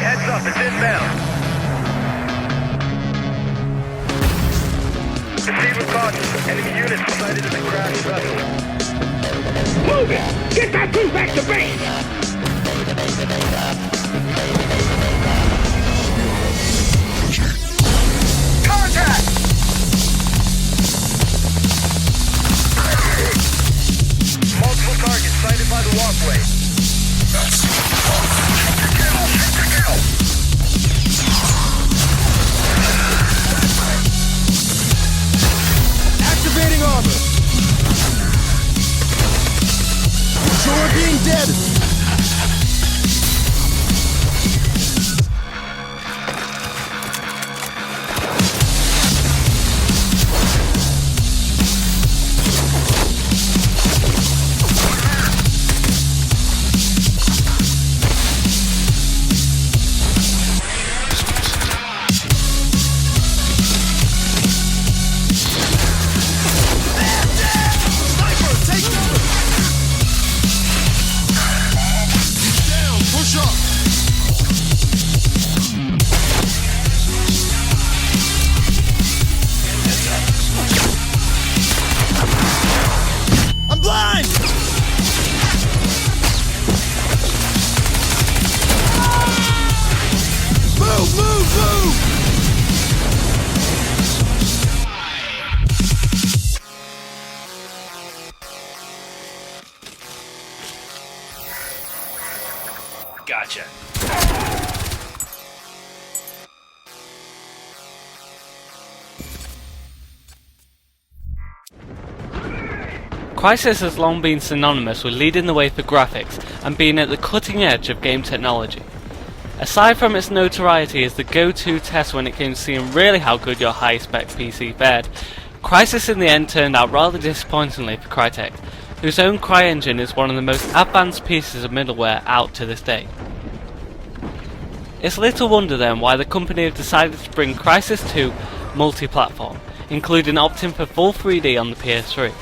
Heads up, it's inbound. Proceed with caution. Enemy units sighted in the crashed vessel. Move it! Get that crew back to base! Contact! Multiple targets sighted by the walkway. Activating armor. Sure being dead. Gotcha. Crysis has long been synonymous with leading the way for graphics and being at the cutting edge of game technology. Aside from its notoriety as the go-to test when it came to seeing really how good your high-spec PC fared, Crysis in the end turned out rather disappointingly for Crytek, whose own CryEngine is one of the most advanced pieces of middleware out to this day. It's little wonder then why the company have decided to bring Crysis 2 multi-platform, including opting for full 3D on the PS3.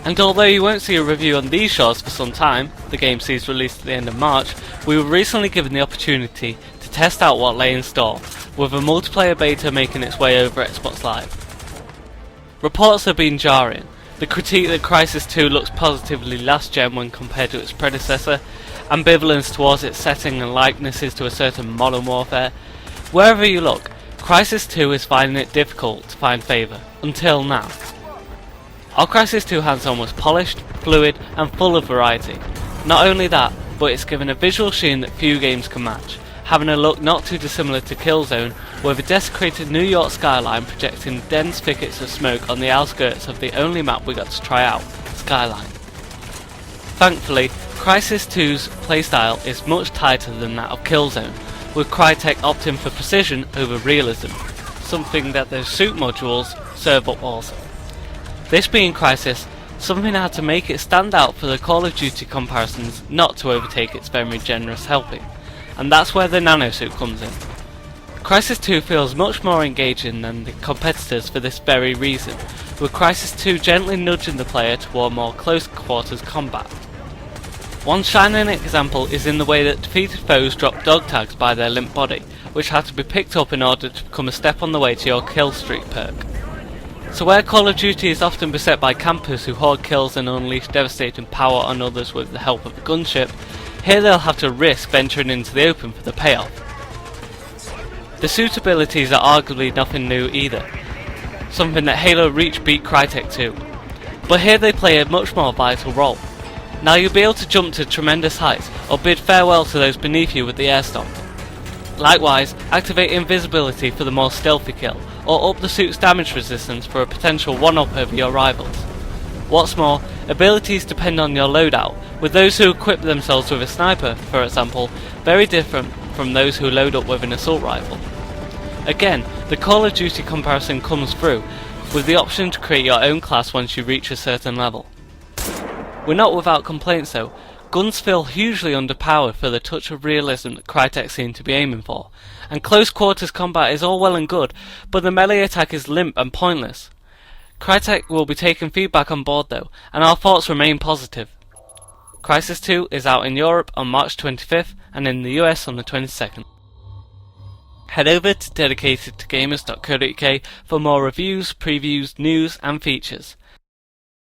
And although you won't see a review on these shores for some time, the game sees released at the end of March, we were recently given the opportunity to test out what lay in store, with a multiplayer beta making its way over Xbox Live. Reports have been jarring. The critique that Crysis 2 looks positively last gen when compared to its predecessor, ambivalence towards its setting and likenesses to a certain Modern Warfare. Wherever you look, Crysis 2 is finding it difficult to find favour, until now. Our Crysis 2 hands-on was polished, fluid and full of variety. Not only that, but it's given a visual sheen that few games can match, having a look not too dissimilar to Killzone, with a desecrated New York skyline projecting dense thickets of smoke on the outskirts of the only map we got to try out, Skyline. Thankfully, Crysis 2's playstyle is much tighter than that of Killzone, with Crytek opting for precision over realism, something that those suit modules serve up also. This being Crysis, something had to make it stand out for the Call of Duty comparisons not to overtake its very generous helping, and that's where the nanosuit comes in. Crysis 2 feels much more engaging than the competitors for this very reason, with Crysis 2 gently nudging the player toward more close quarters combat. One shining example is in the way that defeated foes drop dog tags by their limp body, which had to be picked up in order to become a step on the way to your kill streak perk. So where Call of Duty is often beset by campers who hoard kills and unleash devastating power on others with the help of a gunship, here they'll have to risk venturing into the open for the payoff. The suit abilities are arguably nothing new either, something that Halo Reach beat Crytek to, but here they play a much more vital role. Now you'll be able to jump to tremendous heights or bid farewell to those beneath you with the air stomp. Likewise, activate invisibility for the more stealthy kill, or up the suit's damage resistance for a potential one-up over your rivals. What's more, abilities depend on your loadout, with those who equip themselves with a sniper, for example, very different from those who load up with an assault rifle. Again, the Call of Duty comparison comes through, with the option to create your own class once you reach a certain level. We're not without complaints though. Guns feel hugely underpowered for the touch of realism that Crytek seem to be aiming for, and close quarters combat is all well and good, but the melee attack is limp and pointless. Crytek will be taking feedback on board though, and our thoughts remain positive. Crysis 2 is out in Europe on March 25th and in the US on the 22nd. head over to dedicatedtogamers.co.uk for more reviews, previews, news and features.